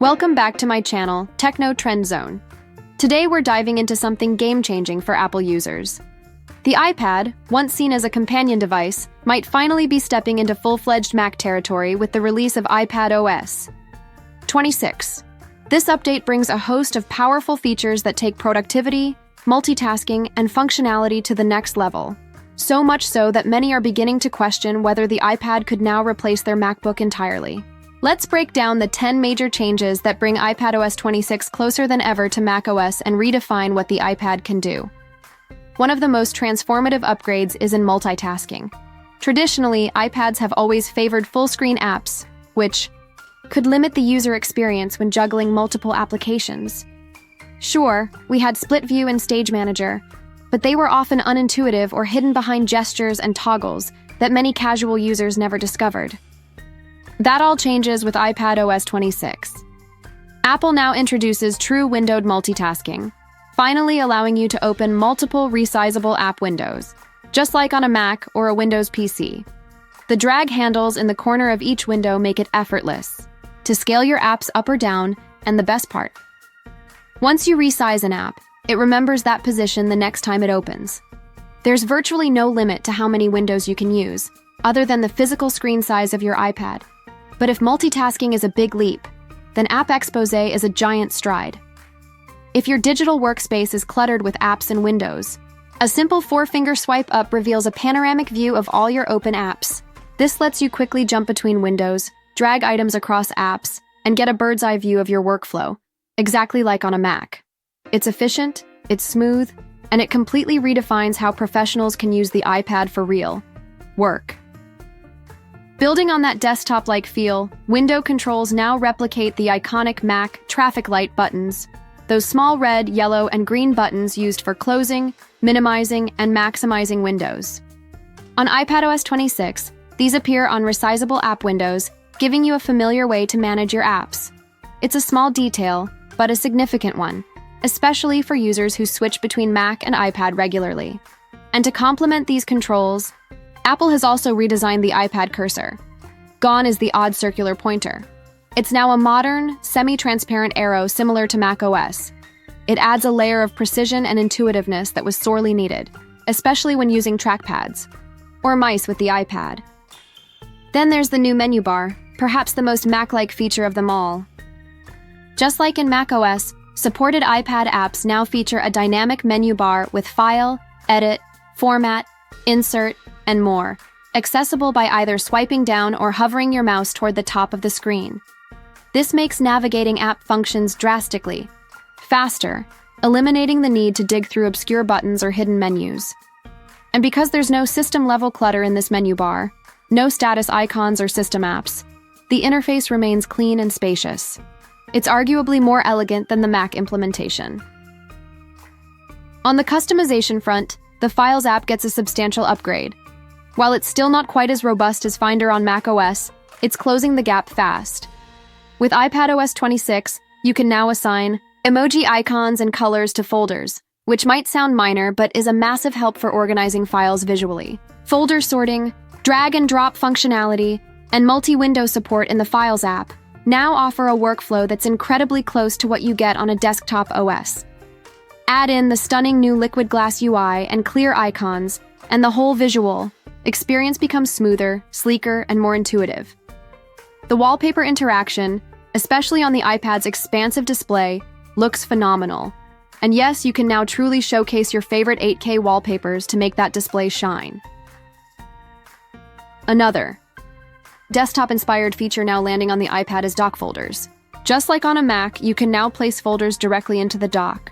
Welcome back to my channel, Techno Trend Zone. Today we're diving into something game-changing for Apple users. The iPad, once seen as a companion device, might finally be stepping into full-fledged Mac territory with the release of iPadOS 26. This update brings a host of powerful features that take productivity, multitasking, and functionality to the next level. So much so that many are beginning to question whether the iPad could now replace their MacBook entirely. Let's break down the 10 major changes that bring iPadOS 26 closer than ever to macOS and redefine what the iPad can do. One of the most transformative upgrades is in multitasking. Traditionally, iPads have always favored full-screen apps, which could limit the user experience when juggling multiple applications. Sure, we had Split View and Stage Manager, but they were often unintuitive or hidden behind gestures and toggles that many casual users never discovered. That all changes with iPadOS 26. Apple now introduces true windowed multitasking, finally allowing you to open multiple resizable app windows, just like on a Mac or a Windows PC. The drag handles in the corner of each window make it effortless to scale your apps up or down, and the best part: once you resize an app, it remembers that position the next time it opens. There's virtually no limit to how many windows you can use, other than the physical screen size of your iPad. But if multitasking is a big leap, then App Expose is a giant stride. If your digital workspace is cluttered with apps and windows, a simple 4-finger swipe up reveals a panoramic view of all your open apps. This lets you quickly jump between windows, drag items across apps, and get a bird's eye view of your workflow, exactly like on a Mac. It's efficient, it's smooth, and it completely redefines how professionals can use the iPad for real work. Building on that desktop-like feel, window controls now replicate the iconic Mac traffic light buttons, those small red, yellow, and green buttons used for closing, minimizing, and maximizing windows. On iPadOS 26, these appear on resizable app windows, giving you a familiar way to manage your apps. It's a small detail, but a significant one, especially for users who switch between Mac and iPad regularly. And to complement these controls, Apple has also redesigned the iPad cursor. Gone is the odd circular pointer. It's now a modern, semi-transparent arrow similar to macOS. It adds a layer of precision and intuitiveness that was sorely needed, especially when using trackpads or mice with the iPad. Then there's the new menu bar, perhaps the most Mac-like feature of them all. Just like in macOS, supported iPad apps now feature a dynamic menu bar with File, Edit, Format, Insert, and more, accessible by either swiping down or hovering your mouse toward the top of the screen. This makes navigating app functions drastically faster, eliminating the need to dig through obscure buttons or hidden menus. And because there's no system-level clutter in this menu bar, no status icons or system apps, the interface remains clean and spacious. It's arguably more elegant than the Mac implementation. On the customization front, the Files app gets a substantial upgrade. While it's still not quite as robust as Finder on macOS, it's closing the gap fast. With iPadOS 26, you can now assign emoji icons and colors to folders, which might sound minor but is a massive help for organizing files visually. Folder sorting, drag and drop functionality, and multi-window support in the Files app now offer a workflow that's incredibly close to what you get on a desktop OS. Add in the stunning new liquid glass UI and clear icons, and the whole visual experience becomes smoother, sleeker, and more intuitive. The wallpaper interaction, especially on the iPad's expansive display, looks phenomenal. And yes, you can now truly showcase your favorite 8K wallpapers to make that display shine. Another desktop-inspired feature now landing on the iPad is dock folders. Just like on a Mac, you can now place folders directly into the dock.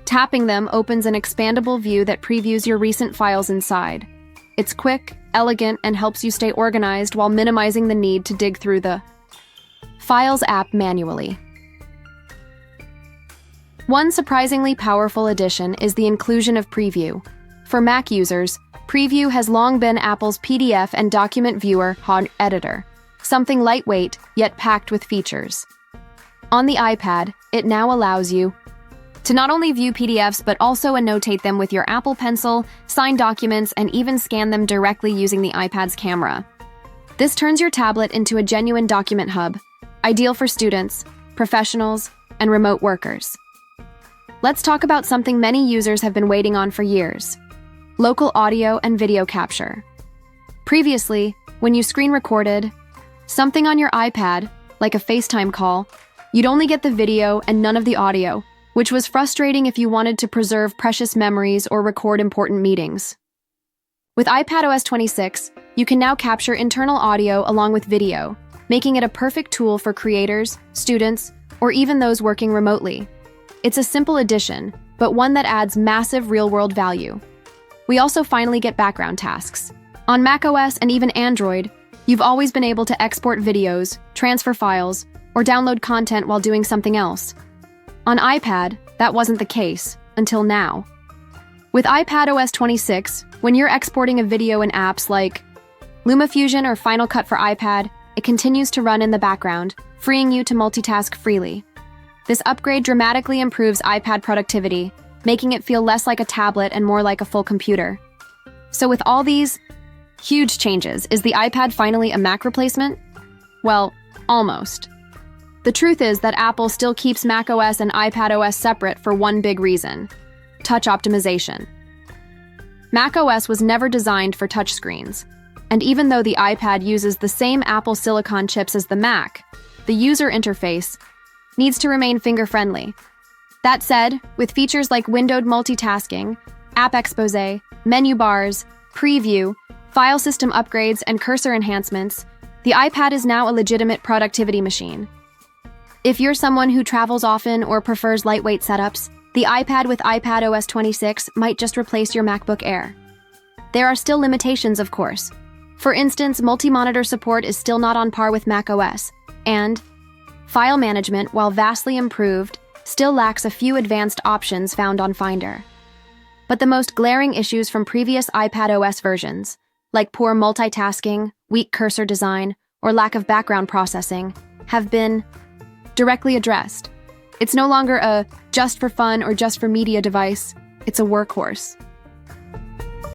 Tapping them opens an expandable view that previews your recent files inside. It's quick, elegant, and helps you stay organized while minimizing the need to dig through the Files app manually. One surprisingly powerful addition is the inclusion of Preview. For Mac users, Preview has long been Apple's PDF and document viewer editor, something lightweight yet packed with features. On the iPad, it now allows you to not only view PDFs but also annotate them with your Apple Pencil, sign documents, and even scan them directly using the iPad's camera. This turns your tablet into a genuine document hub, ideal for students, professionals, and remote workers. Let's talk about something many users have been waiting on for years: local audio and video capture. Previously, when you screen recorded something on your iPad, like a FaceTime call, you'd only get the video and none of the audio, which was frustrating if you wanted to preserve precious memories or record important meetings. With iPadOS 26, you can now capture internal audio along with video, making it a perfect tool for creators, students, or even those working remotely. It's a simple addition, but one that adds massive real-world value. We also finally get background tasks. On macOS and even Android, you've always been able to export videos, transfer files, or download content while doing something else. On iPad, that wasn't the case, until now. With iPadOS 26, when you're exporting a video in apps like LumaFusion or Final Cut for iPad, it continues to run in the background, freeing you to multitask freely. This upgrade dramatically improves iPad productivity, making it feel less like a tablet and more like a full computer. So with all these huge changes, is the iPad finally a Mac replacement? Well, almost. The truth is that Apple still keeps macOS and iPadOS separate for one big reason: touch optimization. macOS was never designed for touchscreens, and even though the iPad uses the same Apple Silicon chips as the Mac, the user interface needs to remain finger-friendly. That said, with features like windowed multitasking, app expose, menu bars, preview, file system upgrades, and cursor enhancements, the iPad is now a legitimate productivity machine. If you're someone who travels often or prefers lightweight setups, the iPad with iPadOS 26 might just replace your MacBook Air. There are still limitations, of course. For instance, multi-monitor support is still not on par with macOS, and file management, while vastly improved, still lacks a few advanced options found on Finder. But the most glaring issues from previous iPadOS versions, like poor multitasking, weak cursor design, or lack of background processing, have been directly addressed. It's no longer a just for fun or just for media device, it's a workhorse.